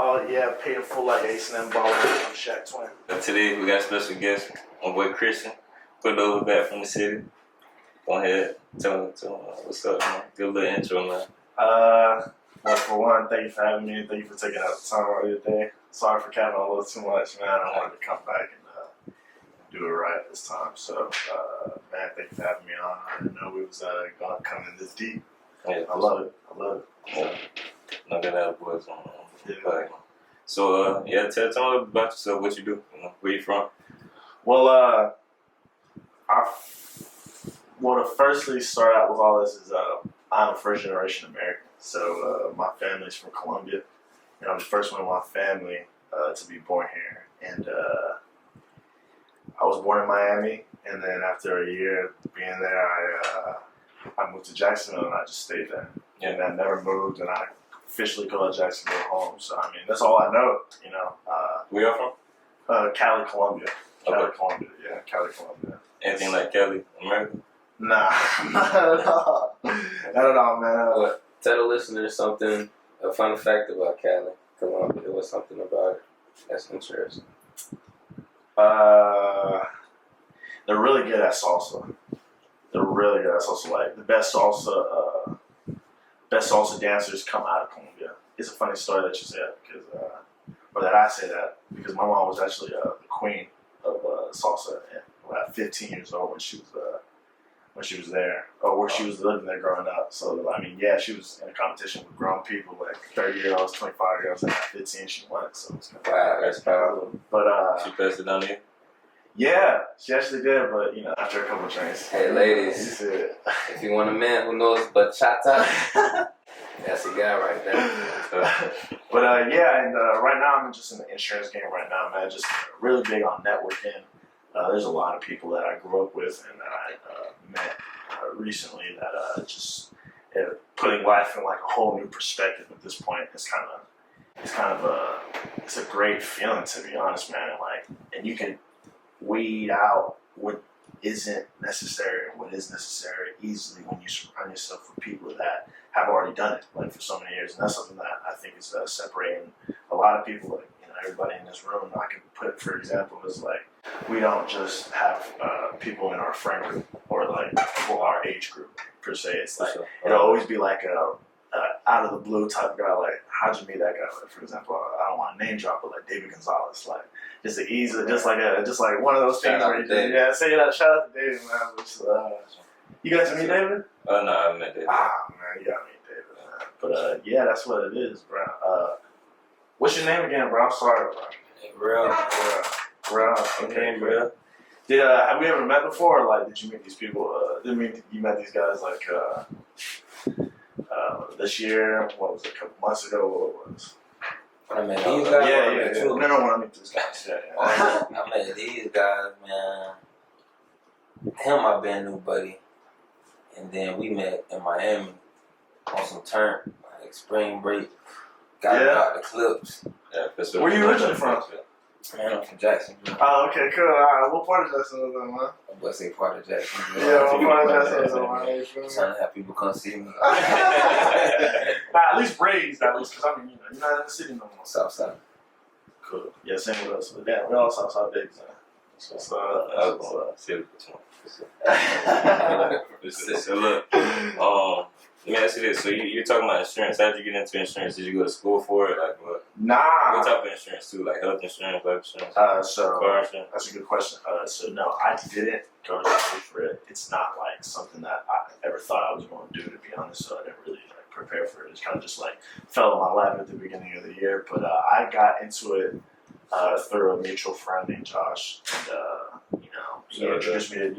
Oh yeah, paid in full like Ace and M Ball. I'm Shaq Twin. Today we got a special guest, my boy Christian. Cordoba back from the city. Go ahead, tell him what's up, man. Give a little intro, man. Well, for one, thank you for having me. Thank you for taking out the time out of your day. Sorry for capping a little too much, man. I wanted to come back and do it right this time. So, man, thank you for having me on. I didn't know we was going to come in this deep. Yeah, I love it. Yeah. No good out boys on. Yeah. So, tell me a little about yourself, what you do, where you from? Well, to firstly start out with all this is I'm a first generation American. So my family's from Colombia, and I'm the first one in my family to be born here. And I was born in Miami, and then after a year being there, I moved to Jacksonville, and I just stayed there. Yeah. And I never moved, and I officially call Jacksonville home. So I mean, that's all I know. Where you from? Cali, Colombia. Cali, Okay. Colombia. Yeah, Cali, Colombia. Anything like Cali, America? Nah, not at all. Not at all, man. What? Tell the listeners something, a fun fact about Cali. Come on, there was something about it that's interesting. They're really good at salsa. Like the best salsa dancers come out of Colombia. It's a funny story that you say that that I say that because my mom was actually the queen of salsa at 15 years old when she was there, or where she was living there growing up. So I mean, yeah, she was in a competition with grown people, like 30-year-olds, 25-year-olds, and at 15 she won. So it's kind of Wow, that's powerful. But She passed it down here? yeah, she actually did. But after a couple of drinks, Hey, ladies, if you want a man who knows bachata, that's the guy right there. But and right now I'm just in the insurance game right now, man. Just really big on networking. There's a lot of people that I grew up with and that I met recently that just putting life in like a whole new perspective at this point. It's a great feeling, to be honest, man. And you can weed out what isn't necessary and what is necessary easily when you surround yourself with people that have already done it like for so many years. And that's something that I think is separating a lot of people. Like, everybody in this room, I can put it for example is like we don't just have people in our friend group or like people our age group per se. It's like it'll always be like a out of the blue type of guy. Like, how'd you meet that guy? Like, for example, I don't want to name drop, but like David Gonzalez, like just like one of those things where you say that. Shout out to David, man. Which, you got to meet David? No, I haven't met David. Man, you got to meet David, man. But yeah, that's what it is, bro. What's your name again, bro? I'm sorry, bro. Real. Okay, bro. Have we ever met before? Or like, did you meet these people? You met these guys like this year? What was it? A couple months ago? What was? I met these guys. Yeah. No, when I meet these guys. Yeah. I met these guys, man. Him, my band new buddy, and then we met in Miami on some turn, like spring break. Got out the clips. Yeah, where you originally from? Man, I'm from Jacksonville. Oh, okay, cool. All right, what part of Jacksonville, man? I'm going to say part of Jacksonville. Yeah, what part of Jacksonville, man? I'm trying to have people come see me. At least raised, because I mean, you're not in the city no more. Southside. Cool. Yeah, same with us. But damn, we're all Southside babies, man. So look, let me ask you this. So you're talking about insurance. How did you get into insurance? Did you go to school for it? Like what? Nah. What type of insurance too? Like health insurance, life insurance? Car insurance? That's a good question. So no, I didn't go to school for it. It's not like something that I ever thought I was going to do, to be honest. So I didn't really prepare for it. It's kind of just like fell in my lap at the beginning of the year. But I got into it through a mutual friend named Josh, and he introduced me to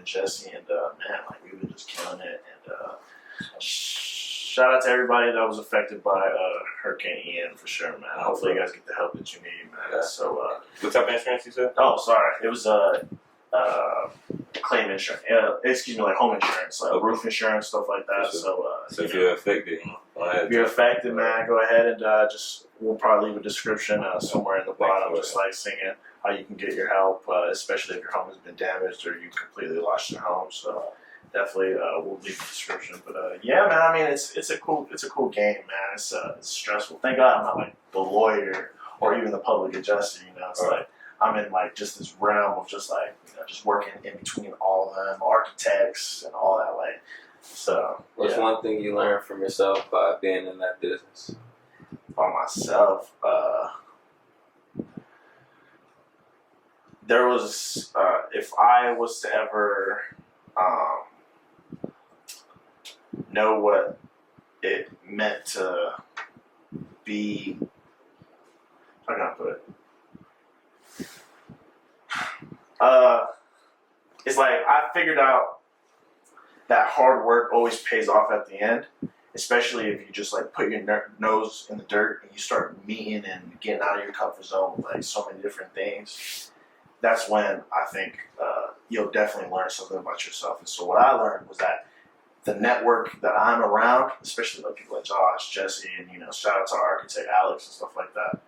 Jesse, and man, like we've been just killing it. And shout out to everybody that was affected by Hurricane Ian for sure, man. Hopefully you guys get the help that you need, man. Yeah. So what type of insurance you said? Oh, sorry, it was claim insurance. Like home insurance, roof insurance, stuff like that. So if you're affected, if you're affected, man, go ahead and we'll probably leave a description somewhere in the bottom, just like singing how you can get your help, especially if your home has been damaged or you completely lost your home. So definitely we'll leave the description. But Yeah, man. I mean, it's a cool game, man. It's stressful. Thank God I'm not like the lawyer or even the public adjuster. You know, it's like I'm in like just this realm of just like just working in between all of them, architects and all that. Like, so. What's one thing you learned from yourself by being in that business? By myself, there was if I was to ever know what it meant to be, how can I put it? It's like I figured out that hard work always pays off at the end, especially if you just like put your nose in the dirt and you start meeting and getting out of your comfort zone with like so many different things. That's when I think you'll definitely learn something about yourself. And so what I learned was that the network that I'm around, especially like people like Josh, Jesse, and shout out to our architect Alex and stuff like that,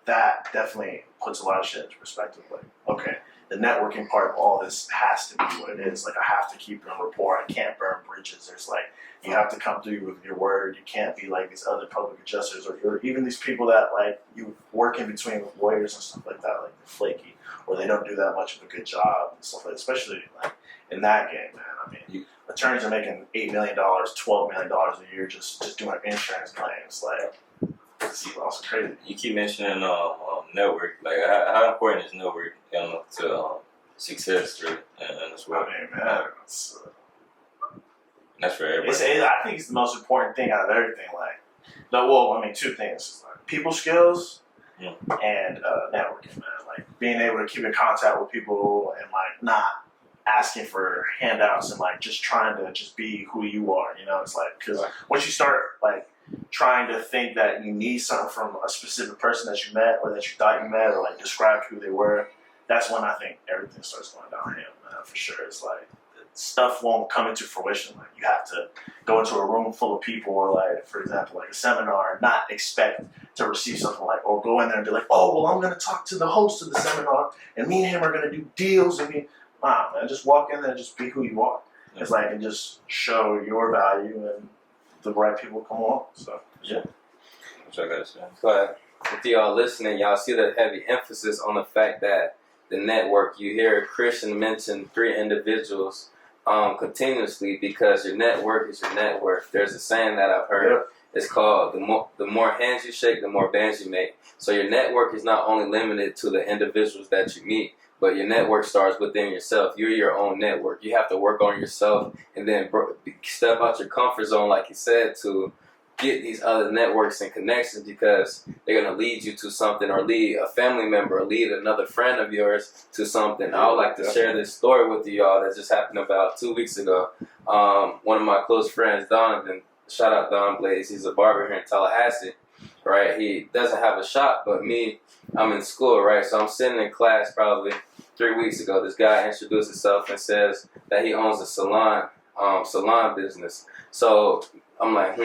that definitely puts a lot of shit into perspective. Like, okay, the networking part of all this has to be what it is. Like, I have to keep in rapport. I can't burn bridges. There's like, you have to come through with your word. You can't be like these other public adjusters or even these people that like you work in between with lawyers and stuff like that, like they're flaky or they don't do that much of a good job and stuff like that, especially like in that game, man. I mean, attorneys are making $8 million, $12 million a year just doing insurance claims. Like, it's also crazy. You keep mentioning network. Like, how important is network to success in this world? I mean, man, that's for everybody. I think it's the most important thing out of everything. Like, two things: like people skills and networking, man. Like being able to keep in contact with people and like not asking for handouts and like just trying to just be who you are. It's like because once you start like trying to think that you need something from a specific person that you met or that you thought you met or like described who they were, that's when I think everything starts going downhill, man. For sure, it's like stuff won't come into fruition. Like you have to go into a room full of people or like, for example, like a seminar and not expect to receive something like, or go in there and be like, oh, well, I'm going to talk to the host of the seminar and me and him are going to do deals and nah, man, just walk in there and just be who you are. It's like, and just show your value and the right people come along. So, yeah. That's what I gotta say. But with y'all listening, y'all see the heavy emphasis on the fact that the network, you hear Christian mention 3 individuals continuously because your network is your net worth. There's a saying that I've heard. It's called the more hands you shake, the more bands you make. So your network is not only limited to the individuals that you meet, but your network starts within yourself. You're your own network. You have to work on yourself and then step out your comfort zone, like you said, to get these other networks and connections because they're going to lead you to something or lead a family member or lead another friend of yours to something. I would like to share this story with you all that just happened about 2 weeks ago. One of my close friends, Donovan, shout out Don Blaze, he's a barber here in Tallahassee, right? He doesn't have a shop, but me, I'm in school, right? So I'm sitting in class probably 3 weeks ago. This guy introduced himself and says that he owns a salon business. So I'm like,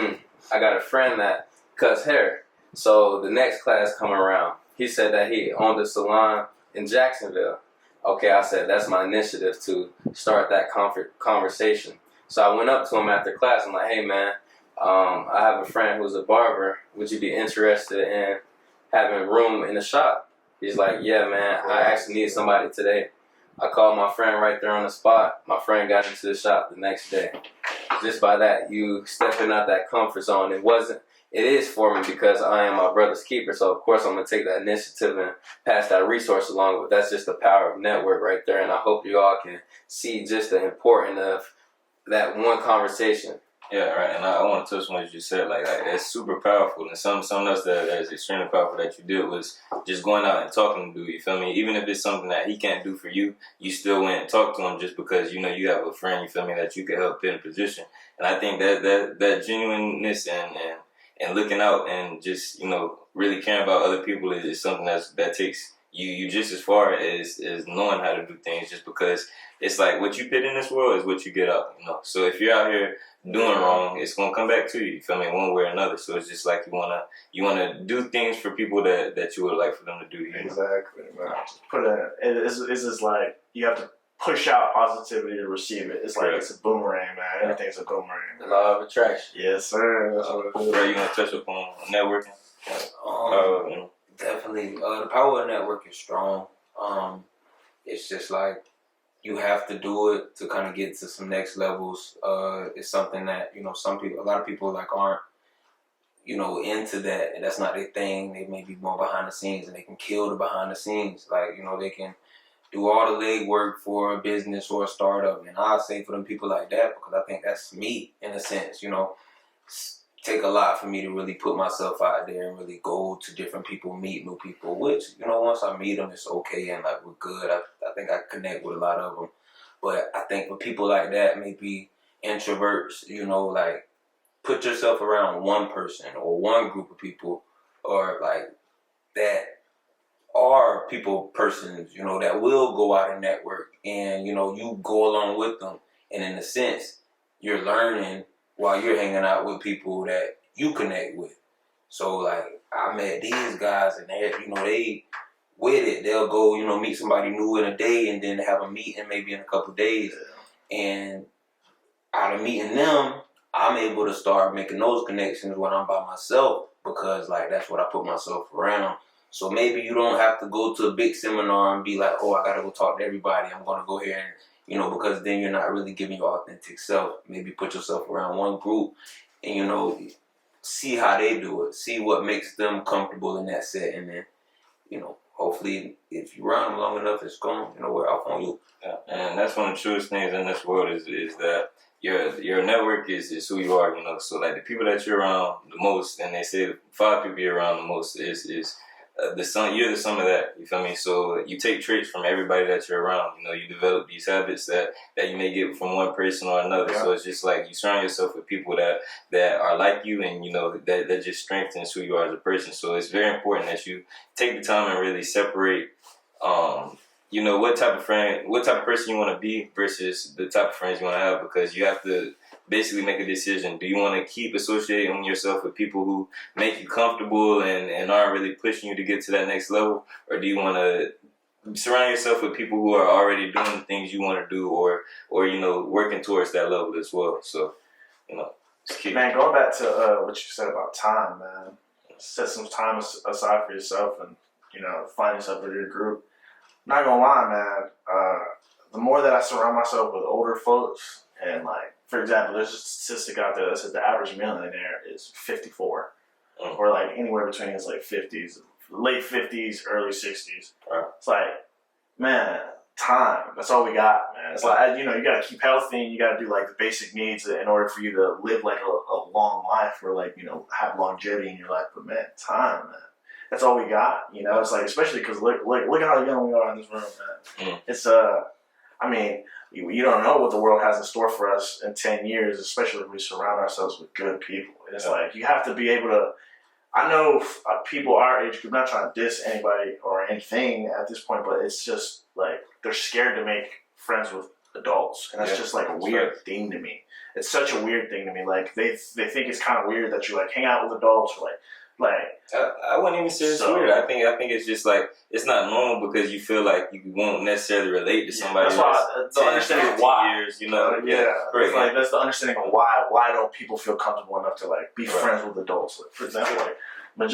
I got a friend that cuts hair. So the next class come around, he said that he owned a salon in Jacksonville. Okay, I said, that's my initiative to start that conversation. So I went up to him after class. I'm like, hey, man, I have a friend who's a barber. Would you be interested in having room in the shop? He's like, yeah, man, I actually need somebody today. I called my friend right there on the spot. My friend got into the shop the next day. Just by that, you stepping out that comfort zone. It is for me because I am my brother's keeper. So, of course, I'm going to take that initiative and pass that resource along. But that's just the power of network right there. And I hope you all can see just the importance of that one conversation. Yeah, right. And I want to touch on what you said. Like that's super powerful. And something else that is extremely powerful that you did was just going out and talking to dude. You feel me? Even if it's something that he can't do for you, you still went and talked to him just because you have a friend. You feel me? That you could help in a position. And I think that genuineness and looking out and just really caring about other people is something that takes you just as far as knowing how to do things. Just because it's like what you put in this world is what you get out. So if you're out here doing wrong, it's gonna come back to you. You feel me? One way or another. So it's just like you wanna do things for people that you would like for them to do. Exactly, man. It's just like you have to push out positivity to receive it. It's like it's a boomerang, man. Everything's a boomerang. The law of attraction. Yes, sir. That's what it is. Bro, you gonna touch upon networking? Definitely. The power of network is strong. It's just like you have to do it to kind of get to some next levels. It's something that, you know, a lot of people like aren't, you know, into that, and that's not their thing. They may be more behind the scenes, and they can kill the behind the scenes. Like, you know, they can do all the legwork for a business or a startup. And I say for them people like that, because I think that's me in a sense, you know, take a lot for me to really put myself out there and really go to different people, meet new people, which, you know, once I meet them, it's okay and like we're good. I think I connect with a lot of them. But I think for people like that, maybe introverts, you know, like put yourself around one person or one group of people or like that are persons, you know, that will go out and network and, you know, you go along with them. And in a sense, you're learning while you're hanging out with people that you connect with. So, like, I met these guys and they, you know, they with it. They'll go, you know, meet somebody new in a day and then have a meeting maybe in a couple of days. And out of meeting them, I'm able to start making those connections when I'm by myself because, like, that's what I put myself around. So maybe you don't have to go to a big seminar and be like, oh, I got to go talk to everybody. I'm going to go here and, you know, because then you're not really giving your authentic self. Maybe put yourself around one group and, you know, see how they do it. See what makes them comfortable in that set. And then, you know, hopefully if you run them long enough, it's going, you know, we're off on you. Yeah, and that's one of the truest things in this world is that your network is who you are, you know. So like the people that you're around the most, and they say the 5 people you're around the most is you're the sum of that. You feel me? So you take traits from everybody that you're around. You know, you develop these habits that you may get from one person or another. Yeah. So it's just like you surround yourself with people that are like you, and you know that just strengthens who you are as a person. So it's very important that you take the time and really separate. You know what type of person you want to be versus the type of friends you want to have, because you have to basically make a decision. Do you want to keep associating yourself with people who make you comfortable and aren't really pushing you to get to that next level, or do you want to surround yourself with people who are already doing the things you want to do, or you know, working towards that level as well? So, you know, just keep. Man, going back to what you said about time, man, set some time aside for yourself, and you know, find yourself with your group. Not gonna lie, man. The more that I surround myself with older folks, and like, for example, there's a statistic out there that says the average millionaire is 54, or like anywhere between his like 50s, late 50s, early 60s. It's like, man, time. That's all we got, man. It's like, you know, you gotta keep healthy, and you gotta do like the basic needs in order for you to live like a long life, or like, you know, have longevity in your life. But man, time, man. That's all we got, you know. It's like, especially because look at how young we are in this room, man. It's I mean, you don't know what the world has in store for us in 10 years, especially if we surround ourselves with good people. And it's like you have to be able to. I know people our age group, not trying to diss anybody or anything at this point, but it's just like they're scared to make friends with adults, and that's just like a weird thing to me. It's such a weird thing to me. Like they think it's kind of weird that you like hang out with adults, or I wouldn't even say it's weird. I think it's just like it's not normal because you feel like you won't necessarily relate to somebody. That's why the understanding of why, years, you know. It's like that's the understanding of why don't people feel comfortable enough to like be friends with adults. Like, for example, like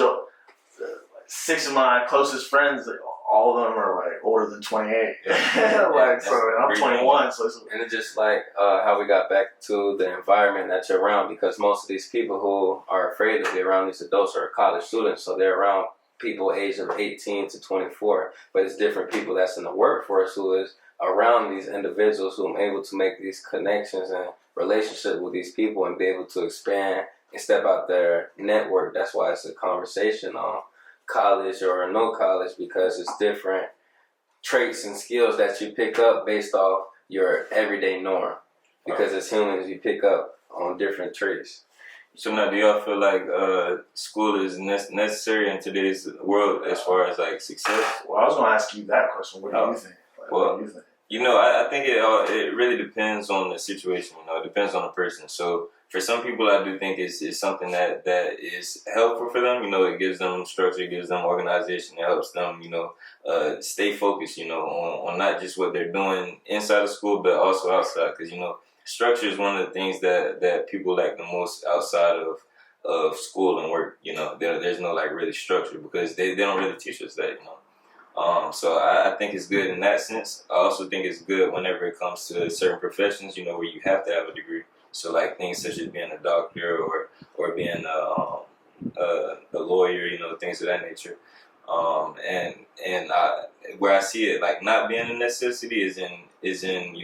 6 of my closest friends, like, all of them are like older than 28. Like, so I'm 21. So and it's just like how we got back to the environment that you're around, because most of these people who are afraid to be around these adults are college students, so they're around people aged of 18 to 24. But it's different people that's in the workforce who is around these individuals who are able to make these connections and relationships with these people and be able to expand and step out their network. That's why it's a conversation on college or no college, because it's different traits and skills that you pick up based off your everyday norm, because as humans you pick up on different traits. So now, do y'all feel like school is necessary in today's world as far as like success? Well, I was going to ask you that question. What do you think? What do you think? You know, I think it really depends on the situation. You know, it depends on the person. So for some people, I do think it's something that is helpful for them. It gives them structure, it gives them organization, it helps them, stay focused, on not just what they're doing inside of school, but also outside. Because, structure is one of the things that people lack the most outside of school and work. There's no like really structure because they don't really teach us that. So I think it's good in that sense. I also think it's good whenever it comes to certain professions, where you have to have a degree. So like things such as being a doctor or being a lawyer, things of that nature. Where I see it like not being a necessity is in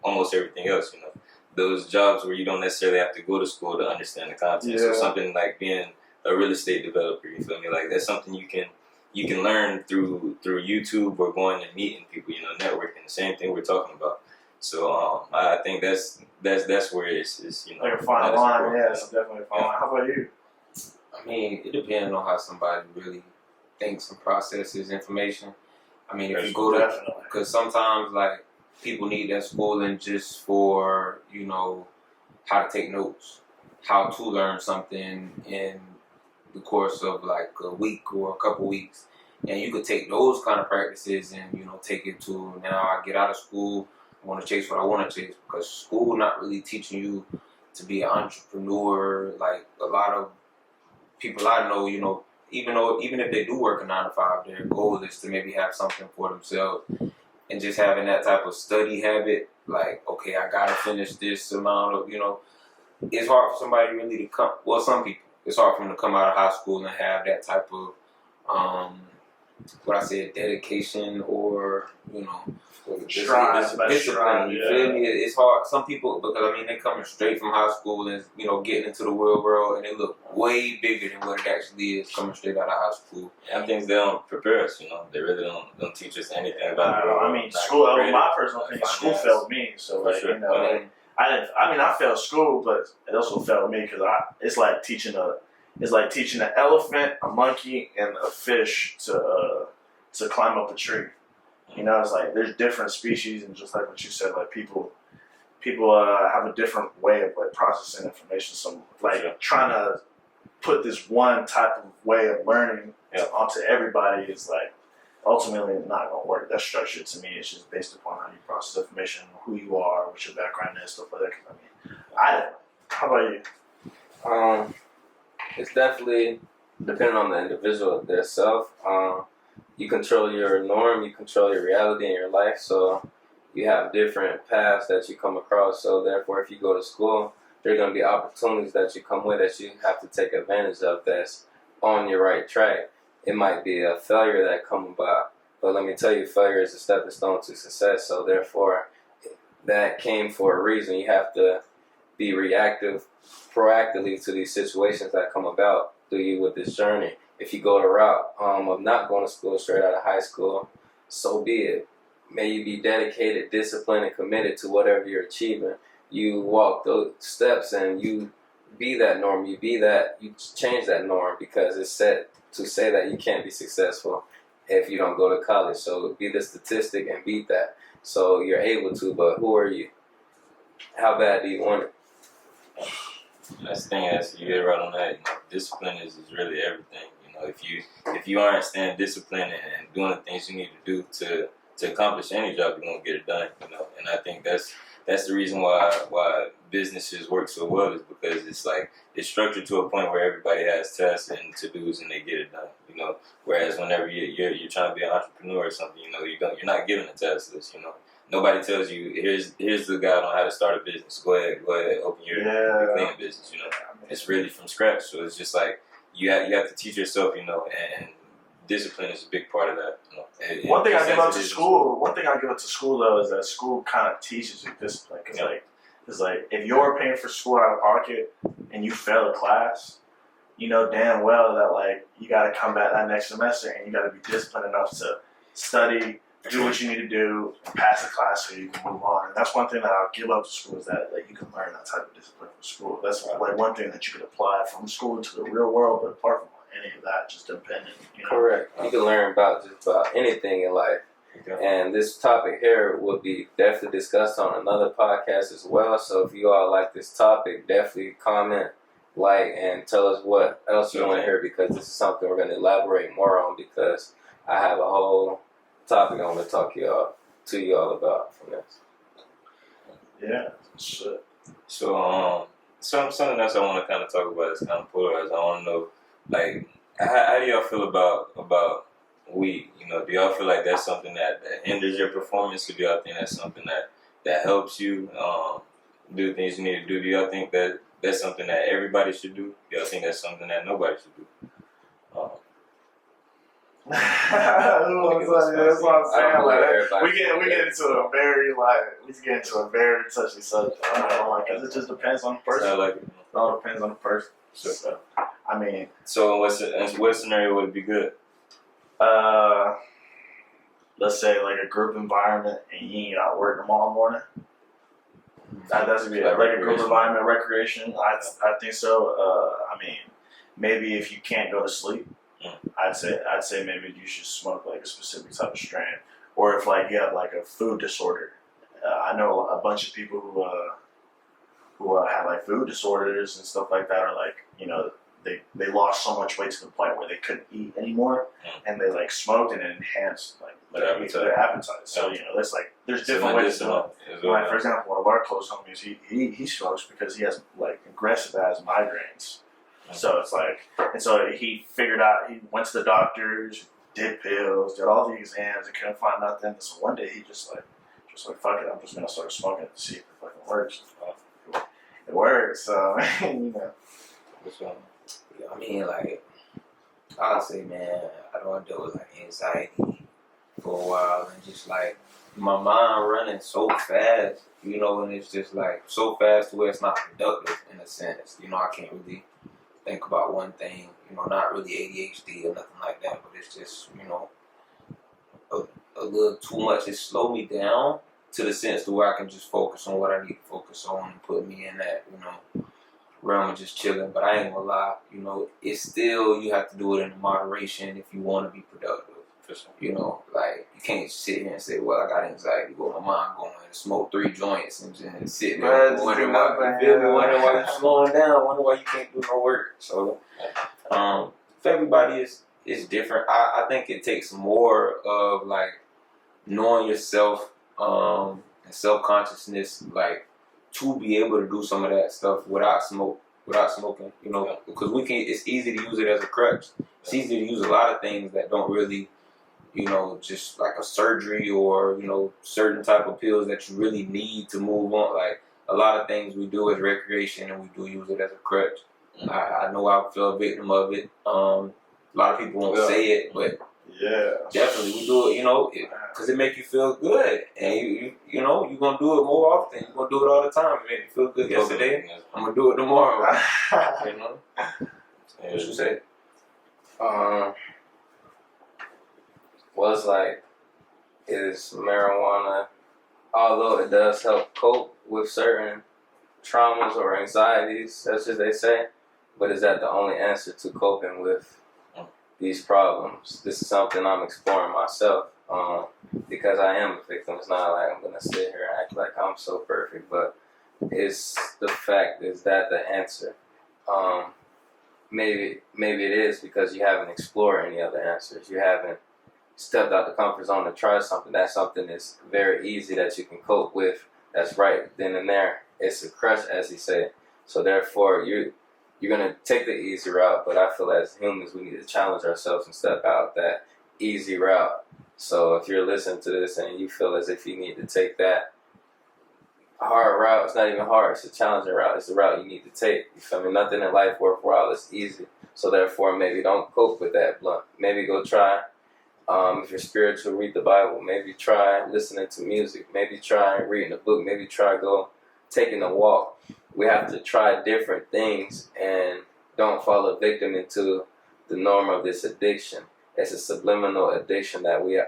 almost everything else. Those jobs where you don't necessarily have to go to school to understand the content. Yeah. So something like being a real estate developer, you feel me? Like that's something you can learn through YouTube or going and meeting people, networking. The same thing we're talking about. So I think that's where it's like a fine line. Yeah, it's definitely a fine line. How about you? I mean, it depends on how somebody really thinks and processes information. I mean, if you go to, because sometimes like people need that schooling just for how to take notes, how to learn something in the course of like a week or a couple weeks, and you could take those kind of practices and take it to now I get out of school, I want to chase what I want to chase, because school not really teaching you to be an entrepreneur. Like a lot of people I know, even if they do work a 9 to 5, their goal is to maybe have something for themselves, and just having that type of study habit, like okay, I gotta finish this amount of it's hard for somebody really to come. Well, some people. It's hard for them to come out of high school and have that type of, dedication or, discipline. You feel me? It's hard. Some people, because they're coming straight from high school and, getting into the real world, and they look way bigger than what it actually is coming straight out of high school. I think they don't prepare us, They really don't teach us anything about it. School, in my personal opinion, school failed me. So, I failed school, but it also failed me because it's like teaching an elephant, a monkey, and a fish to climb up a tree. It's like there's different species, and just like what you said, like people have a different way of like processing information. So like trying to put this one type of way of learning onto everybody is like ultimately not gonna work. That structure to me is just based upon how you process information, who you are, what your background is, stuff like that. I don't know. How about you? It's definitely depending on the individual themselves. You control your norm, you control your reality in your life, so you have different paths that you come across. So therefore, if you go to school, there are going to be opportunities that you come with that you have to take advantage of that's on your right track. It might be a failure that comes about, but let me tell you, failure is a stepping stone to success. So therefore, that came for a reason. You have to be reactive proactively to these situations that come about through you with this journey. If you go the route of not going to school straight out of high school, so be it. May you be dedicated, disciplined, and committed to whatever you're achieving. You walk those steps and you be that norm. You change that norm, because it's set to say that you can't be successful if you don't go to college. So be the statistic and beat that. So you're able to, but who are you? How bad do you want it? That's the thing, you hit right on that. Discipline is really everything. If you aren't staying disciplined and doing the things you need to do to accomplish any job, you're gonna get it done. And I think that's the reason why businesses work so well, is because it's structured to a point where everybody has tasks and to dos and they get it done. Whereas whenever you're trying to be an entrepreneur or something, you're not given a task list. Nobody tells you here's the guide on how to start a business. Go ahead, open your cleaning business. It's really from scratch. So it's just like you have to teach yourself. And discipline is a big part of that. One thing I give up to school though is that school kind of teaches you discipline. Because if you're paying for school out of pocket and you fail a class, you know damn well that you got to come back that next semester and you got to be disciplined enough to study, do what you need to do, and pass the class so you can move on. And that's one thing that I'll give up to school, is that you can learn that type of discipline from school. That's one thing that you can apply from school to the real world, but apart from any of that, just dependent. Correct. You can learn about just about anything in life. Okay. And this topic here will be definitely discussed on another podcast as well. So if you all like this topic, definitely comment, like, and tell us what else you want to hear, because this is something we're going to elaborate more on, because I have a whole topic I want to talk to y'all about from this. Yeah, shit. So something else I want to kind of talk about is kind of polarized. I want to know, like, how do y'all feel about weed? You know, do y'all feel like that's something that hinders your performance, or do y'all think that's something that helps you do things you need to do? Do y'all think that that's something that everybody should do? Do y'all think that's something that nobody should do? That's what I'm saying. Like, we get into a very touchy subject. Because it just depends on the person. It all depends on the person. So, I mean. So what scenario would it be good? Let's say like a group environment and you ain't out work tomorrow morning. That's a group environment, recreation. I think so. I mean, maybe if you can't go to sleep, I'd say maybe you should smoke like a specific type of strain, or if like you have like a food disorder. I know a bunch of people who have like food disorders and stuff like that, or like, you know, they lost so much weight to the point where they couldn't eat anymore, and they like smoked and it enhanced like their appetite. So you know, there's different ways to do it. Like, for example, one of our close homies, he smokes because he has like aggressive ass migraines. So it's like, and so he figured out, he went to the doctors, did pills, did all the exams, and couldn't find nothing. So one day he just like fuck it, I'm just gonna start smoking to see if it fucking works. It works, so you know. I mean, like, honestly, man, I don't deal with like anxiety for a while, and just like my mind running so fast, you know, and it's just like so fast to where it's not productive in a sense. You know, I can't really think about one thing, you know, not really ADHD or nothing like that, but it's just, you know, a little too much. It slowed me down to the sense to where I can just focus on what I need to focus on and put me in that, you know, realm of just chilling. But I ain't gonna lie, you know, it's still, you have to do it in moderation if you want to be productive. You know, like, you can't sit here and say, well, I got anxiety, well, my mind going and smoke 3 joints and just sit there wondering why you're slowing down, wondering why you can't do no work. So, for everybody, it's different. I think it takes more of, like, knowing yourself and self-consciousness, like, to be able to do some of that stuff without smoking, you know, because it's easy to use it as a crutch. It's easy to use a lot of things that don't really, you know, just like a surgery or, you know, certain type of pills that you really need to move on. Like, a lot of things we do as recreation, and we do use it as a crutch. I know I feel a victim of it. A lot of people won't say it, but definitely we do it, you know, because it make you feel good, and you know, you're gonna do it more often. You're gonna do it all the time. It made me feel good yesterday. I'm gonna do it tomorrow. You know, what you say? Well, it's like, is marijuana, although it does help cope with certain traumas or anxieties, such as they say, but is that the only answer to coping with these problems? This is something I'm exploring myself, because I am a victim. It's not like I'm gonna sit here and act like I'm so perfect, but it's the fact, is that the answer? Maybe it is because you haven't explored any other answers. You haven't stepped out the comfort zone to try something. That's something that's very easy that you can cope with. That's right then and there. It's a crush, as he said. So therefore, you're gonna take the easy route. But I feel as humans, we need to challenge ourselves and step out that easy route. So if you're listening to this and you feel as if you need to take that hard route, it's not even hard. It's a challenging route. It's the route you need to take. You feel me? Nothing in life worthwhile is easy. So therefore, maybe don't cope with that blunt. Maybe go try. If you're spiritual, read the Bible. Maybe try listening to music. Maybe try reading a book. Maybe try taking a walk. We have to try different things and don't fall a victim into the norm of this addiction. It's a subliminal addiction that we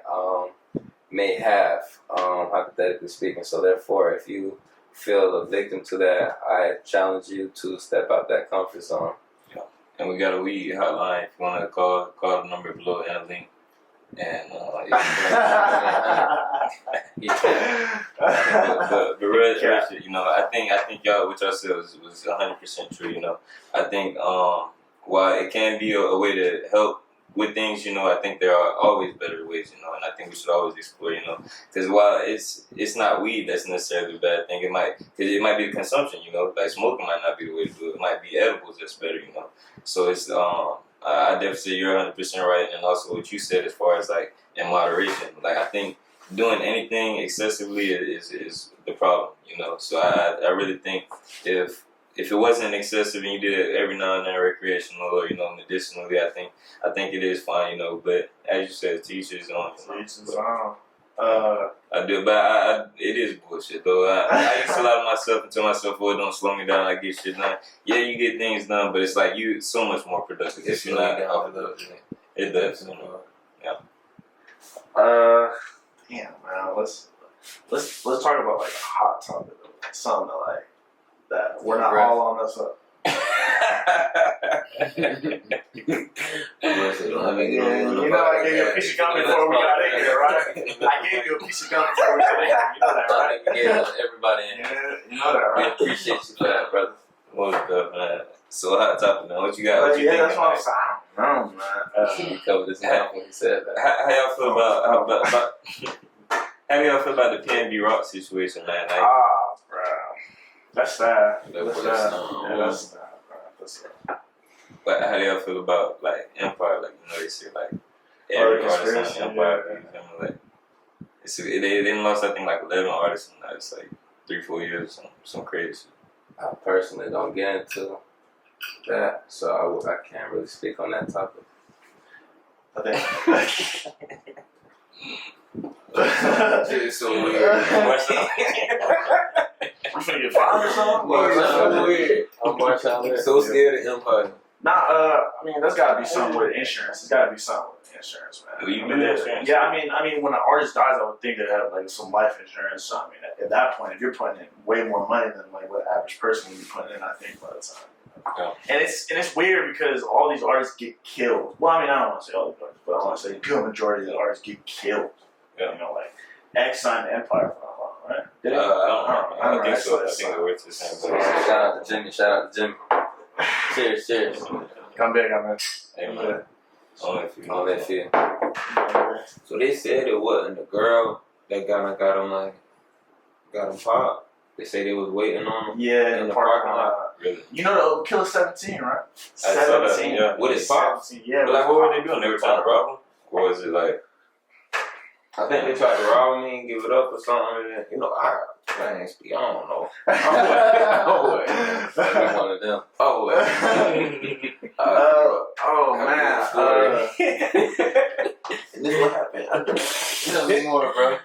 may have, hypothetically speaking. So therefore, if you feel a victim to that, I challenge you to step out that comfort zone. And we got a weed hotline. If you want to call the number below and a link. And but real shit, you know, I think y'all what y'all said was 100% true. You know, I think while it can be a way to help with things, you know, I think there are always better ways, you know, and I think we should always explore, you know, because while it's not weed that's necessarily a bad thing, it might be the consumption, you know, like smoking might not be the way to do it. It might be edibles that's better, you know. So it's I definitely say you're 100% right, and also what you said as far as like in moderation. Like I think doing anything excessively is the problem, you know. So I really think if it wasn't excessive and you did it every now and then recreational or, you know, medicinally, I think it is fine, you know. But as you said, teachers on. I do, but it is bullshit though. I used to lie to myself and tell myself, "Well, don't slow me down. I get shit done." Yeah, you get things done, but it's like you so much more productive if you're not off of those. It does, you know. Yeah. Damn, man. Let's talk about like a hot topic, something that we're not all on this up. You know, I gave you a piece of gum before we got in here, right? I gave you a piece of gum before we got in here. You know that, right? Everybody in here. Yeah, you know that, right? We appreciate you for that, brother. What's up, man? So hot topic, man. What you got? What you yeah, thinking? that's what I'm saying. I don't know, man. We covered this mouth when he said that. How y'all feel about how do y'all feel about the PNB Rock situation, man? Like, Bro. That's sad. That's That's sad. sad. Yeah, that's sad, bro. That's sad. but how do y'all feel about like Empire? Like, you know, they say like every artist conspiracy, on Empire. yeah. You feel me? Like, they lost I think like 11 artists in the last like 3-4 years, some crazy shit. I personally don't get into that, so I can't really speak on that topic. I think. It's so weird. I'm finna get fired or something? I'm so scared of Empire. Nah, I mean, there's gotta be something with insurance. There's gotta be something with insurance, man. Do you do the insurance? Yeah, I mean, when an artist dies, I would think they'd have like some life insurance. So, I mean, at that point, if you're putting in way more money than like what an average person would be putting in, I think by the time. Yeah. And it's weird because all these artists get killed. Well, I mean, I don't want to say all these artists, but I want to say the pure majority of the artists get killed. Yeah. You know, like X signed Empire for a while, right? Did I don't know. I think so. I X think it works the same place. Shout out to Jimmy. Cheers. Come back, man. Hey, man. Only if you know All that shit. So they said it wasn't the girl that got him popped. They say they was waiting on him. Yeah, in the parking lot. Really? You know the Killer 17, right? I saw that, 17. yeah. With his pop. 17, yeah. But like, what were they doing? They were trying to rob him? Or was it like, I think they tried to rob me and give it up or something. And, you know, I don't know. I'm one of them. Man. And this what happened. Tell me more, bro.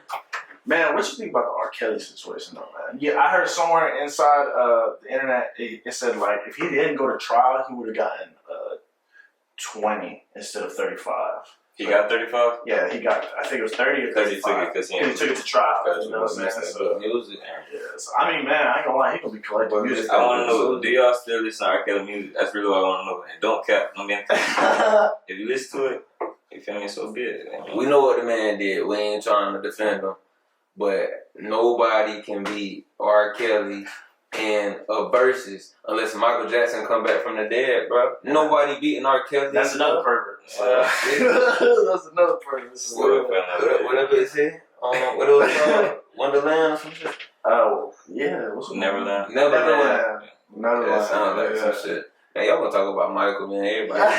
Man, what you think about the R. Kelly situation, though, man? Yeah, I heard somewhere inside the internet, it said, like, if he didn't go to trial, he would have gotten 20 instead of 35. he got 35? Yeah, he got, I think it was 30 or Because he 35. took it, He took it to trial. Because You know what I'm saying? So, Music. yeah, so, I mean, man, I ain't gonna lie, he gonna be collecting music. I want to know, do y'all still listen to R. Kelly music? That's really what I want to know. And don't cap. I mean, if you listen to it, you feel me, so be it. I mean, We know what the man did. We ain't trying to defend him. But nobody can beat R. Kelly in a versus unless Michael Jackson come back from the dead, bro. Nobody beating R. Kelly. That's another pervert. That's another pervert. Whatever it said. What it was called? Wonderland or some shit? Oh, yeah. What's Neverland. Neverland. Neverland. That sounds like some shit. Now y'all gonna talk about Michael, man. Everybody. But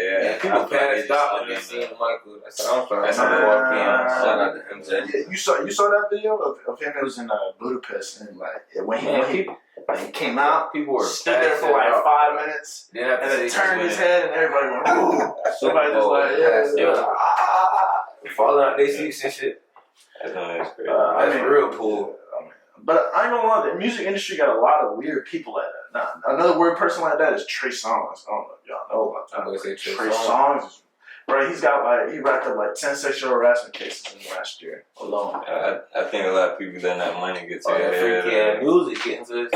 yeah, People passed out when they seen Michael. That's what I'm trying to walk in. Shout out to MJ. You saw that video of him that was in Budapest and like when he came out, People were stood there for like 5 minutes Didn't have to and then say turned his shit. head and everybody went, ooh. Somebody just like, falling out their seats and shit. that's crazy. That's real cool. But I ain't gonna lie, the music industry got a lot of weird people like that. Now, another weird person like that is Trey Songz. I don't know if y'all know about that. I'm gonna say Trey Songz is, bro, he racked up like 10 sexual harassment cases in the last year alone. I think a lot of people that that money gets to That their freaky head. ass music getting to this.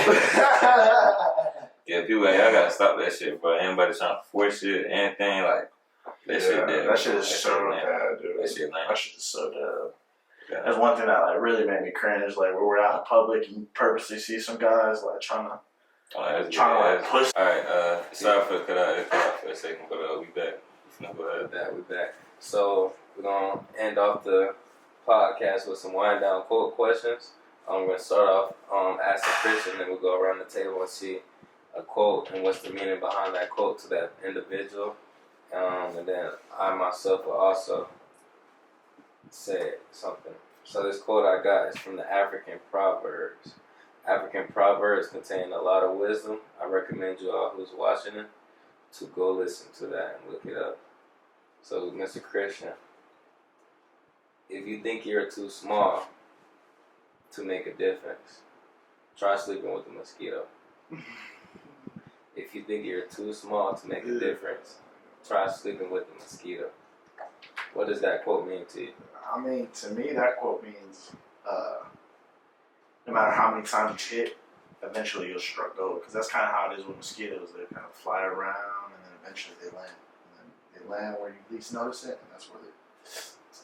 Yeah, people like, y'all gotta stop that shit, bro. Anybody trying to force shit, anything, like, That shit dead. That shit is so bad, dude. That shit lame. That shit is so dead. Yeah. That's one thing that like really made me cringe. Like when we're out in public, you purposely see some guys like trying to push. All right. Sorry for the cut out for a second, but we back. Go ahead. We back. So we're gonna end off the podcast with some wind down quote questions. I'm gonna start off asking Christian, then we'll go around the table and see a quote and what's the meaning behind that quote to that individual. And then I myself will also say something. So this quote I got is from the African Proverbs. African Proverbs contain a lot of wisdom. I recommend you all who's watching it to go listen to that and look it up. So Mr. Christian, if you think you're too small to make a difference, try sleeping with a mosquito. If you think you're too small to make a difference, try sleeping with a mosquito. What does that quote mean to you? I mean, to me, that quote means no matter how many times you hit, eventually you'll struck gold. Because that's kind of how it is with mosquitoes. They kind of fly around and then eventually they land. And then they land where you least notice it, and that's where they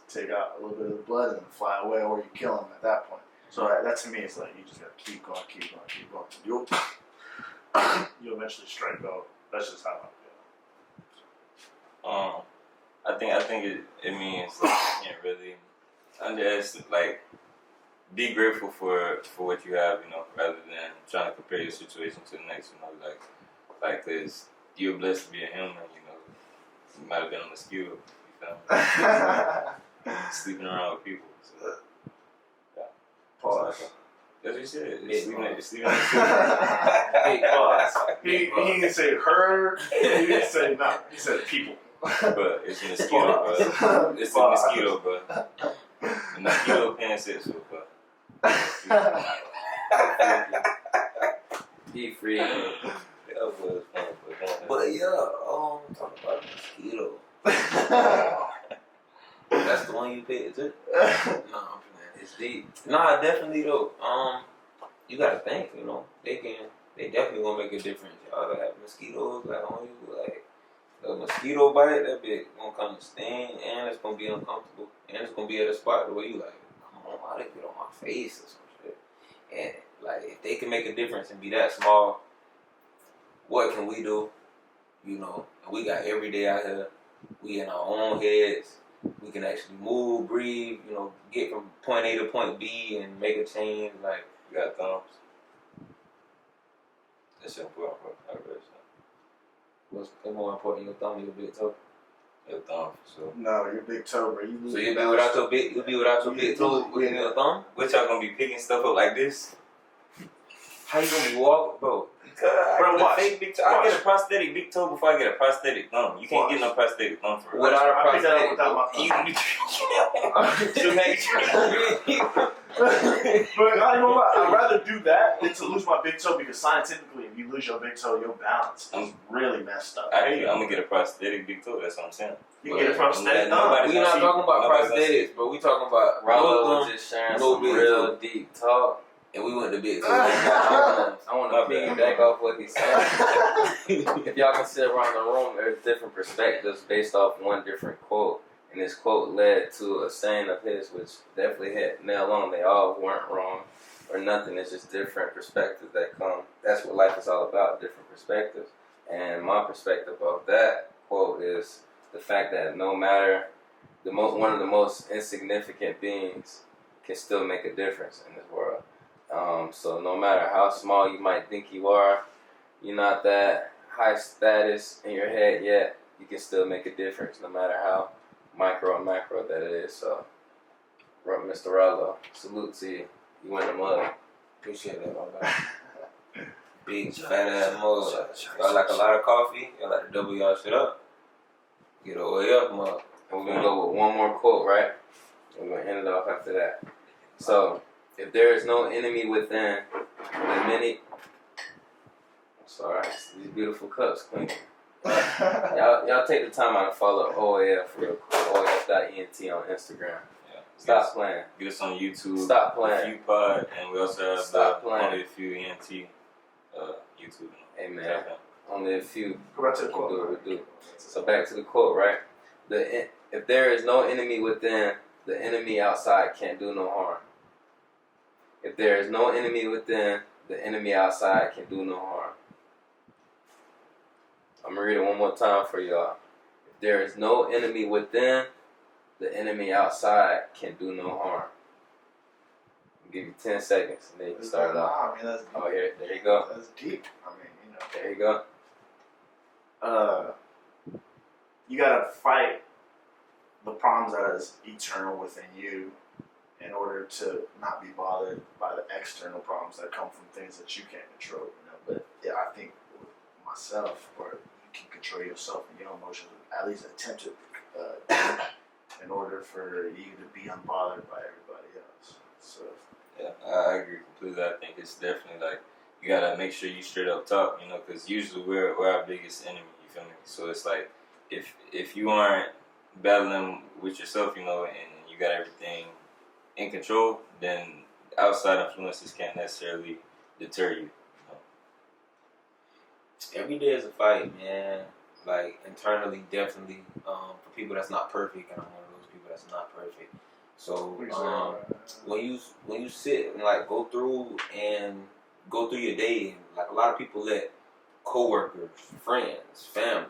take out a little bit of the blood and then fly away, or you kill them at that point. So that to me is like you just gotta keep going. You'll eventually strike gold. That's just how I feel. I think it means like you can't really underestimate, like be grateful for what you have, you know, rather than trying to compare your situation to the next, you know, like cause you're blessed to be a human, you know. You might have been a mosquito, you feel me? Sleeping around with people. So, yeah. Pause. That's what you said. Big Sleeping pause. Big pause. He didn't say her. He didn't say no. He said people. But it's a mosquito, bro. It's a mosquito, bro. The mosquito pansexual, bro. Be free. That was fun, But yeah, talk about mosquito. That's the one you paid attention. No, I'm playing. It's deep. Nah, definitely though. You gotta think. You know, they definitely gonna make a difference. Y'all that have mosquitoes like on you, like a mosquito bite, that bitch gonna come to sting, and it's gonna be uncomfortable, and it's gonna be at a spot where you like, come on, why they get on my face or some shit? And like, if they can make a difference and be that small, what can we do? You know, and we got every day out here. We in our own heads. We can actually move, breathe, you know, get from point A to point B and make a change. Like, you got thumbs. That's important, bro. I really say. what's more important, your thumb or your big toe? Your thumb, for sure. No, your big toe, bro. So you'll be without your big toe with your thumb? What y'all gonna be picking stuff up like this? How you gonna be walking, bro? Bro, watch. fake big toe. I get a prosthetic big toe before I get a prosthetic thumb. You can't get no prosthetic thumb for real. Without a I picked that up prosthetic. without my You thumb. can be to make But I know what, I'd rather do that than to lose my big toe, because scientifically, if you lose your big toe, your balance is really messed up. I hear you. I'm gonna get a prosthetic big toe. That's what I'm saying. You get a prosthetic thumb. Nobody's We're not gonna talking about nobody's gonna prosthetics, bro. We talking about Rollo no was thumb, just sharing no some big real toe. deep talk. And we went to big toe. I want My to bad. piggyback off what he said. If y'all can sit around the room, there's different perspectives based off one different quote. And this quote led to a saying of his, which definitely hit nail on. They all weren't wrong or nothing. It's just different perspectives that come. That's what life is all about, different perspectives. And my perspective of that quote is the fact that no matter one of the most insignificant beings can still make a difference in this world. So no matter how small you might think you are, you're not that high status in your head yet, you can still make a difference no matter how micro and macro that it is. So, Mr. Rollo, salute to you. You win the mug. Appreciate that, my guy. Big fat ass mug. Y'all like a lot of coffee? Y'all like to double y'all shit up? Get a way up mug. And we're going to go with one more quote, right? We're going to end it off after that. So, if there is no enemy within, then many... Sorry, these beautiful cups, Queen. Y'all take the time out to follow OAF real quick. OAF.ENT on Instagram. Yeah. Stop playing. Get us on YouTube. Stop playing. A Few Pod, and we also have Stop playing. Only a Few ENT YouTube. Hey man, only a few Go back to the can quote. do what we do. So back to the quote, right? If there is no enemy within, the enemy outside can't do no harm. If there is no enemy within, the enemy outside can do no harm. I'm going to read it one more time for y'all. If there is no enemy within, the enemy outside can do no harm. I'll give you 10 seconds and then you can start it off. I mean, that's deep. Oh, here, there you go. That's deep. I mean, you know. There you go. You gotta fight the problems that is eternal within you in order to not be bothered by the external problems that come from things that you can't control. You know, but yeah, I think with myself, or you can control yourself and your emotions, at least attempt to in order for you to be unbothered by everybody else. So Yeah, I agree completely. I think it's definitely like you gotta make sure you straight up talk, you know, because usually we're our biggest enemy. You feel me? So it's like if you aren't battling with yourself, you know, and you got everything in control, then outside influences can't necessarily deter you. Every day is a fight, man. Like internally, definitely. For people that's not perfect, and I'm one of those people that's not perfect. So when you sit and like go through your day, like a lot of people let coworkers, friends, family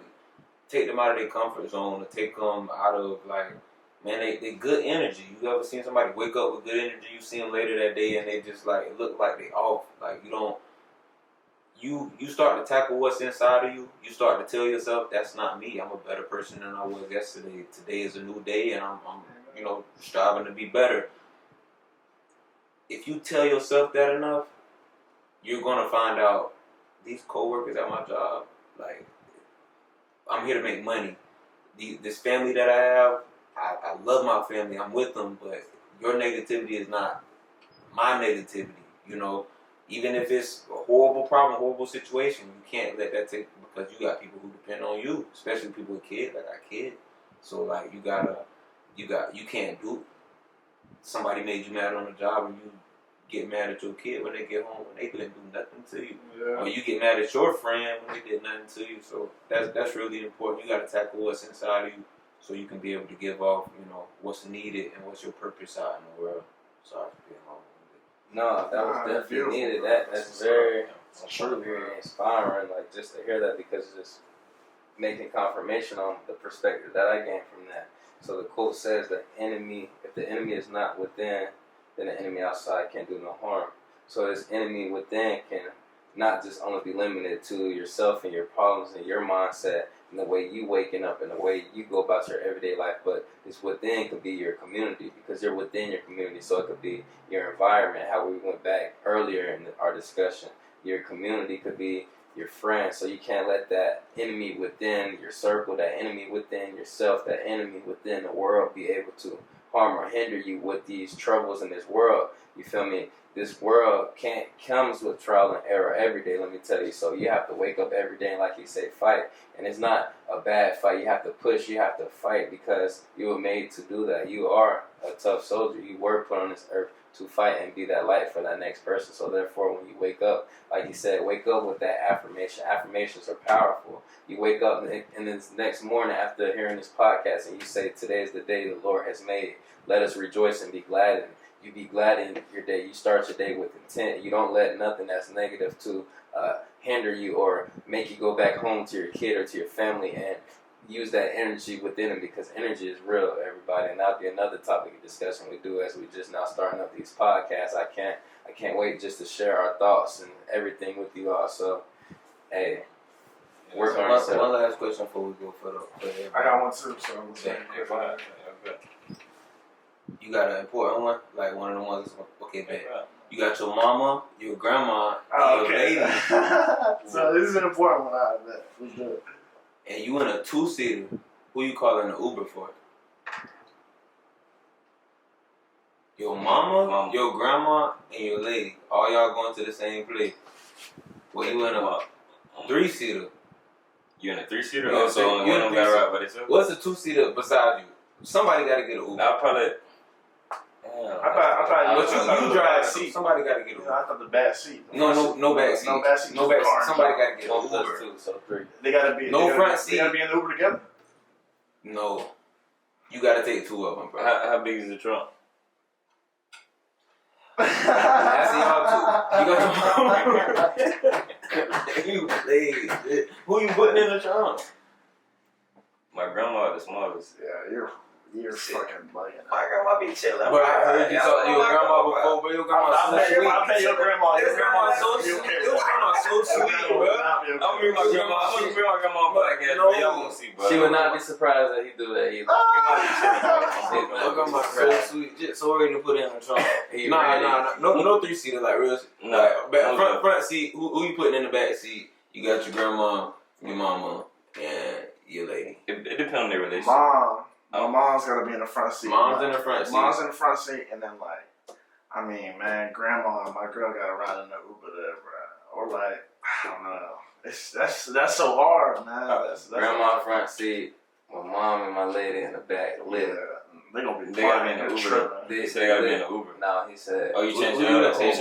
take them out of their comfort zone, to take them out of like, man, they good energy. You ever seen somebody wake up with good energy? You see them later that day and they just like look like they off. Like you don't. You start to tackle what's inside of you. You start to tell yourself, that's not me. I'm a better person than I was yesterday. Today is a new day, and I'm striving to be better. If you tell yourself that enough, you're gonna find out these coworkers at my job, like, I'm here to make money. This family that I have, I love my family. I'm with them, but your negativity is not my negativity. You know. Even if it's a horrible problem, horrible situation, you can't let that take, because you got people who depend on you, especially people with kids. I got kids, so like you can't do. Somebody made you mad on the job, and you get mad at your kid when they get home and they didn't do nothing to you, or you get mad at your friend when they did nothing to you. So that's really important. You got to tackle what's inside of you, so you can be able to give off, what's needed and what's your purpose out in the world. Sorry for being long. No, that was definitely needed. That's very inspiring. Like just to hear that, because it's just making confirmation on the perspective that I gained from that. So the quote says, if the enemy is not within, then the enemy outside can't do no harm. So this enemy within can not just only be limited to yourself and your problems and your mindset and the way you waking up and the way you go about your everyday life, but this within could be your community, because you're within your community. So it could be your environment, how we went back earlier in our discussion. Your community could be your friends. So you can't let that enemy within your circle, that enemy within yourself, that enemy within the world be able to harm or hinder you with these troubles in this world. You feel me? This world comes with trial and error every day, let me tell you. So you have to wake up every day and, like you say, fight. And it's not a bad fight. You have to push. You have to fight, because you were made to do that. You are a tough soldier. You were put on this earth to fight and be that light for that next person. So therefore, when you wake up, like you said, wake up with that affirmation. Affirmations are powerful. You wake up and this next morning after hearing this podcast and you say, today is the day the Lord has made. Let us rejoice and be glad in it. You be glad in your day. You start your day with intent. You don't let nothing that's negative to hinder you or make you go back home to your kid or to your family, and use that energy within them, because energy is real, everybody. And that'll be another topic of discussion we do as we just now starting up these podcasts. I can't wait just to share our thoughts and everything with you all. So, hey, work on yourself. One last question before we go for everybody. I got one too, so I'm saying. You got an important one? Like one of the ones that's, okay, babe. You got your mama, your grandma, and your baby. So this is an important one, I bet. We do it. And you in a 2-seater. Who you calling an Uber for? Your mama, your grandma, and your lady. All y'all going to the same place. Well, you in a 3-seater. You in a 3-seater? Yeah, So only one of them got right by themselves? What's a 2-seater beside you? Somebody got to get an Uber. I'll probably... But you drive seat. Somebody got to get an Uber. I thought the back seat. No back seat. No back seat. No back seat. Somebody got to get an One plus Uber. two, so 3. They gotta be. No front seat. They gotta be in the Uber together. No. You gotta take 2 of them, bro. How big is the trunk? That's y'all 2. You lazy. Who you putting in the trunk? My grandma the smallest. Yeah, you're fucking bugging. My grandma be chilling. But I heard you talk to your grandma before, but your grandma's so sweet. I bet your grandma. Your grandma's so sweet. Your grandma's so sweet, bro. I'm gonna bring my grandma on podcast, No. but y'all won't see, bro. She would not be surprised that he do that either. Your grandma's so sweet. Just so ready to put in the trunk. Nah. No 3-seater, like real. Front seat. Who you putting in the back seat? You got your grandma, your mama, and your lady. It depends on their relationship. Mom. My mom's gotta be in the front seat. Mom's in the front seat. Mom's in the front seat, and then I mean, man, grandma and my girl gotta ride in the Uber there, bro. Or I don't know. That's so hard, man. That's Grandma front seat, my mom and my lady in the back lit. Yeah, they gonna be They gotta be in flying the trip. Uber. They said they gotta be in the Uber. No, he said. Oh, you changed Who it up? you I'm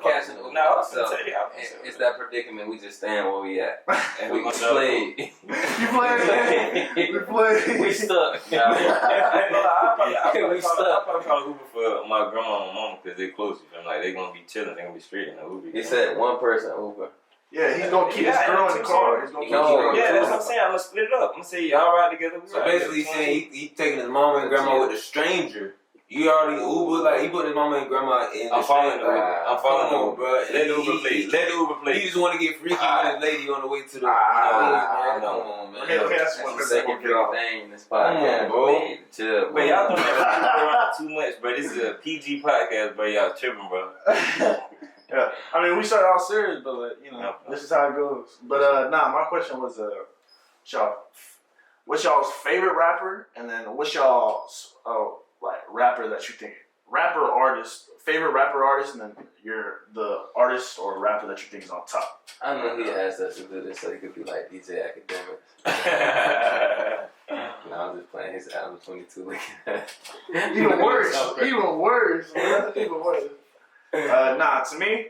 catching the Uber No, myself. it's It's that predicament. We just stand where we at. And We we played. You playing? You playing? We stuck. I probably call Uber for my grandma and mama because they close. You feel me? Like they gonna be chilling. They gonna be straight in the Uber. He said one person Uber. Yeah, he's gonna keep his girl in the car. He's gonna keep No, Yeah, that's what I'm saying. I'm gonna split it up. I'm gonna say y'all ride together. So basically, he's saying he taking his mama and grandma with a stranger. You already Uber, he put his mama and grandma in. I'm following the Uber. I'm following the Uber. bro. Let the Uber play. Let the Uber play. He just want to get freaky with his lady on the way to the. Come on, man. Okay, that's That's one the second big thing in this podcast. Come on, bro. We need to chill. But y'all don't around too much, bro. This is a PG podcast, bro. Y'all tripping, bro. Yeah, I mean, we started all serious, but this is how it goes. But my question was, what's y'all's favorite rapper, and then what's y'all's rapper that you think favorite rapper artist, and then the artist or rapper that you think is on top. I know he asked us to do this so he could be like DJ Academics. No, I'm just playing his album 22. Even worse. Even worse. Even worse. To me,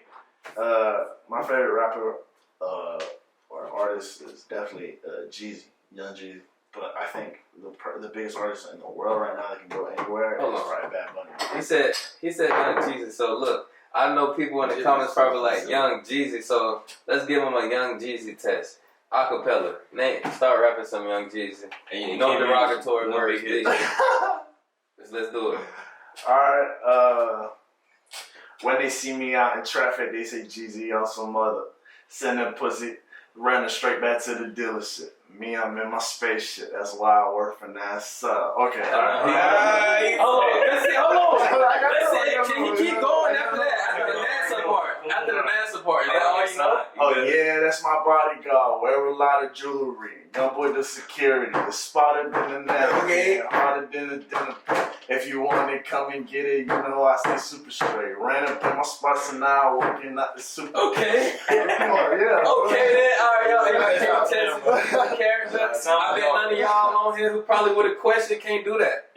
my favorite rapper or artist is definitely Jeezy, Young Jeezy. But I think the biggest artist in the world right now that can go anywhere is probably Bad Bunny. He said Young Jeezy. So look, I know people in the comments probably like Young Jeezy. So let's give him a Young Jeezy test. Acapella. Start rapping some Young Jeezy. No derogatory words, please. Let's do it. Alright, when they see me out in traffic, they say Jeezy on some mother. Send them pussy, running straight back to the dealership. Me, I'm in my spaceship. That's why I work for NASA. Okay. Hold on. Let's see. Can he keep going after that? After the NASA part. After the NASA part. Is that all you know? Oh, yeah, that's my bodyguard. Wear a lot of jewelry. Young boy, the security. The spotted than the net. Okay. Harder than a dinner. If you want it, come and get it. You know I stay super straight. Ran up in my spots and now working out the super. Okay. Come on, yeah. Okay then. Alright, y'all can't test my character. I bet none of y'all on here who probably would have questioned can't do that.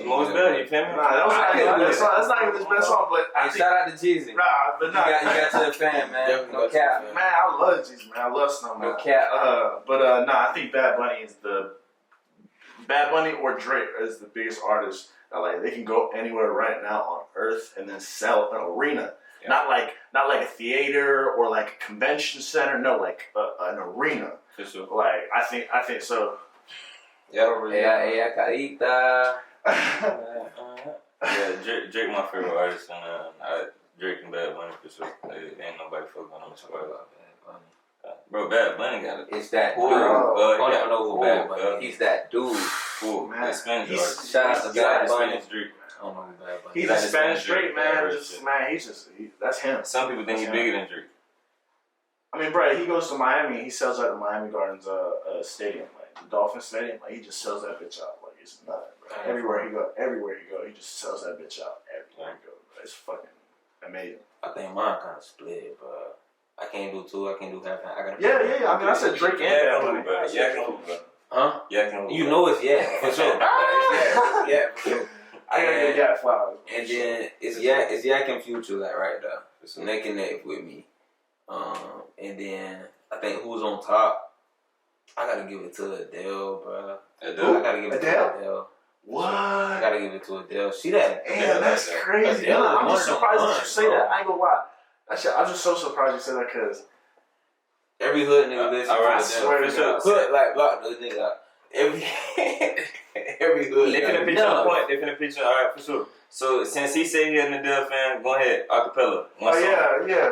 Most better, you feel me? Nah, that's not even his best song, but I think, shout out to Jeezy. Nah, but You got to the fan, man. No cap. Man, I love Jeezy, man. I love Snow, man. No cap. I think Bad Bunny or Drake is the biggest artist. They can go anywhere right now on Earth and then sell an arena. Yeah. Not like a theater or like a convention center. No, like an arena. For sure. I think so. Yeah, carita. Yeah, Drake my favorite artist, and Drake and Bad Bunny for sure. Ain't nobody fucking on him. Bro, Bad Bunny got it. It's that dude. I don't know who Bad Bunny is. He's that dude. Cool. Man, Shout out to Bad Bunny. I don't know who Bad Bunny is. He's a Spanish Drake, man. That's him. Some people think he's bigger than Drake. I mean, bro, he goes to Miami. He sells out the Miami Gardens stadium, like the Dolphin Stadium. Like he just sells that bitch out. Like it's nothing, bro. Everywhere he go, he just sells that bitch out. Everywhere he go, bro. It's fucking amazing. I think mine kind of split, but I can't do two. I can't do half. I gotta. Yeah. I mean, I said Drake and Bad Bunny. Huh? Yeah, you know it's for sure. Yeah, for sure. I gotta get Yak flowers. And then it's Yak and Future like right there, neck and neck with me. And then I think who's on top? I gotta give it to Adele, bro. Adele? I gotta give it Adele? to Adele. What? I gotta give it to Adele. She that. Damn, that's crazy. Adele, I'm one just of them surprised that you ones, say bro. that. I ain't gonna lie. I'm just so surprised you said that because Every hood nigga listen to I Adele. swear to God. Hood like block the nigga out. Every hood. They finna pitch on point. They finna pitch on. All right, for sure. So since he said he an Adele fan, go ahead, acapella. One song. yeah.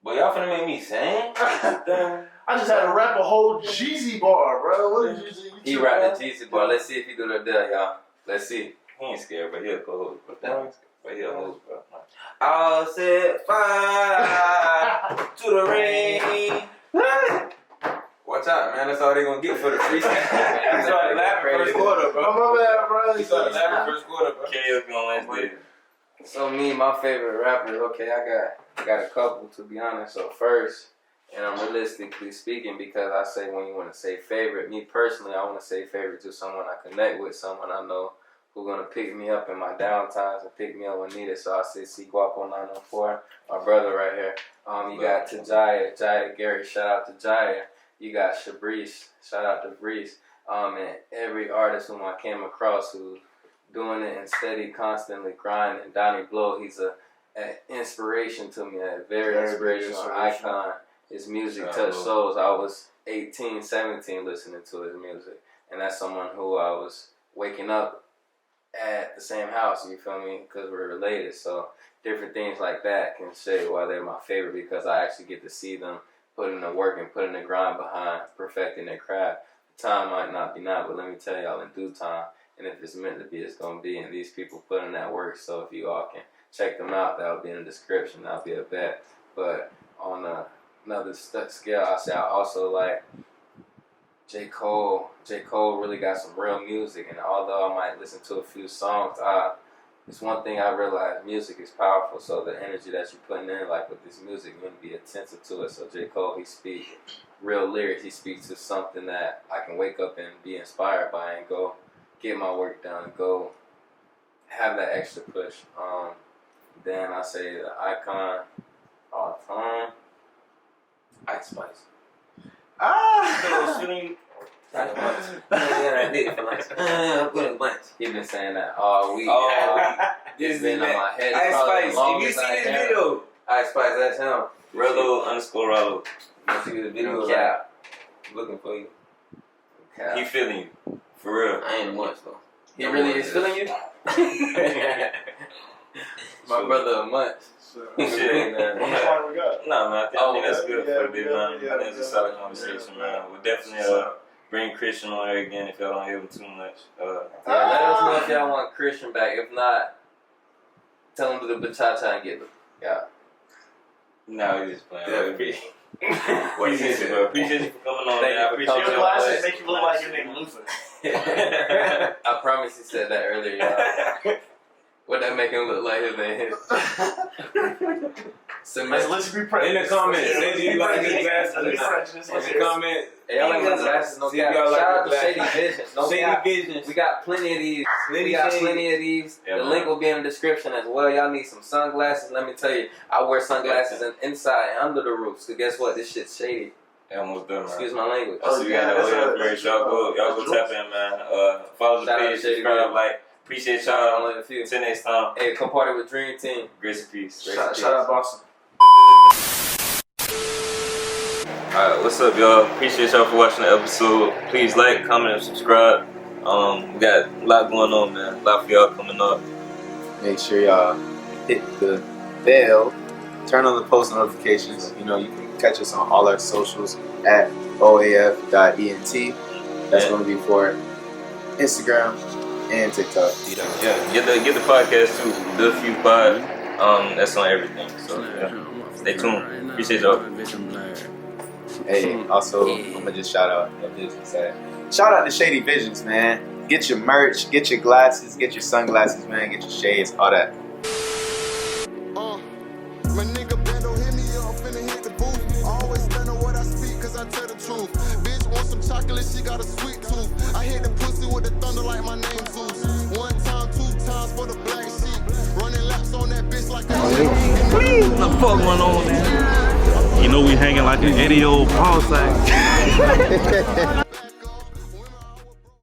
But y'all finna make me sing? I just had to rap a whole Jeezy bar, bro. What did you He rapped the Jeezy bar. Let's see if he do the Adele, y'all. Let's see. He ain't scared, but he'll go host, bro. But he'll host, bro. I'll set fire to the rain. Watch out, man. That's all they gonna get for the freestyle. He started laughing first quarter, bro. My bad, bro. He started laughing first quarter, bro. Karaoke on Wednesday. So me, my favorite rappers. Okay, I got a couple to be honest. So first, and I'm realistically speaking, because I say when you want to say favorite, me personally, I want to say favorite to someone I connect with, someone I know who's gonna pick me up in my downtimes and pick me up when needed. So I say see Guapo 904, my brother right here. You got Jaya Gary, shout out to Jaya. You got Shabrice, shout out to Breeze. And every artist whom I came across who's doing it and steady, constantly grinding. Donnie Blow, he's an inspiration to me, a very inspirational icon. His music touched souls. I was 18, 17 listening to his music. And that's someone who I was waking up at the same house, you feel me? Because we're related. So different things like that can say why they're my favorite, because I actually get to see them put in the work and put in the grind behind perfecting their craft. The time might not be now, but let me tell y'all, in due time, and if it's meant to be, it's going to be. And these people put in that work. So if you all can check them out, that'll be in the description. That'll be a bet. But on another scale, I say I also like J. Cole. J. Cole really got some real music. And although I might listen to a few songs, it's one thing I realized, music is powerful. So the energy that you're putting in, like with this music, you're going to be attentive to it. So J. Cole, he speaks real lyrics. He speaks to something that I can wake up and be inspired by and go get my work done, go have that extra push. Then I say the icon all time, Ice Spice. He been saying that all week. This been on my head. Ice Spice, if you see this video, Ice Spice, that's him. Rollo_Rollo. You see the video? Yeah. Looking for you. He feeling you. For real. I ain't much though. He really is feeling you? My brother a month. Shit. What we got? Nah, man, I think that's good for the bit, man. Yeah, I think it's a solid conversation, man. We'll definitely bring Christian on here again if y'all don't hear him too much. Yeah, let us know if y'all want Christian back. If not, tell him to do the bachata and get him. Yeah. No, he's just playing. Yeah. Appreciate you, bro. Appreciate you for coming on. Thank Man. I you for appreciate coming. Your your glasses make you look like your name Luther. I promise he said that earlier, y'all. What that make him look like his name? So Let's be prejudiced. In the comments, say do you like his glasses or Let's be not? prejudiced. In the comments, Hey, y'all like my glasses? No See if cap. y'all like Shout out my to Shady glasses. Visions. No Shady cap. Visions. We got plenty of these. Yeah, The man. link will be in the description as well. Y'all need some sunglasses. Let me tell you, I wear sunglasses inside and under the roof. So guess what? This shit's shady. Yeah, almost done, man. Excuse my language. So we got the great y'all go tap in, man. Follow the Shout out page, to Shady subscribe, Visions. like. Appreciate Shout out y'all. only a few. Until next time. Hey, come party with Dream Team. Grace and peace. Shout out Boston. Alright, what's up, y'all? Appreciate y'all for watching the episode. Please like, comment, and subscribe. We got a lot going on, man. A lot for y'all coming up. Make sure y'all hit the bell, turn on the post notifications. You know, you can catch us on all our socials at oaf.ent. That's going to be for Instagram and TikTok. Yeah, get the podcast too. The Few Pod. That's on everything. So yeah. Stay tuned. Appreciate y'all. Hey, also, I'm going to just shout out a business. Shout out to Shady Visions, man. Get your merch, get your glasses, get your sunglasses, man. Get your shades, all that. My nigga Bando hit me up, finna hit the booth. Always stand on what I speak, cause I tell the truth. Bitch want some chocolate, she got a sweet tooth. I hit the pussy with the thunder like my name Zeus. 1 time, 2 times for the black sheep. Running laps on that bitch like a What the fuck going on, man? You know we hanging like an 80-year-old ball sack.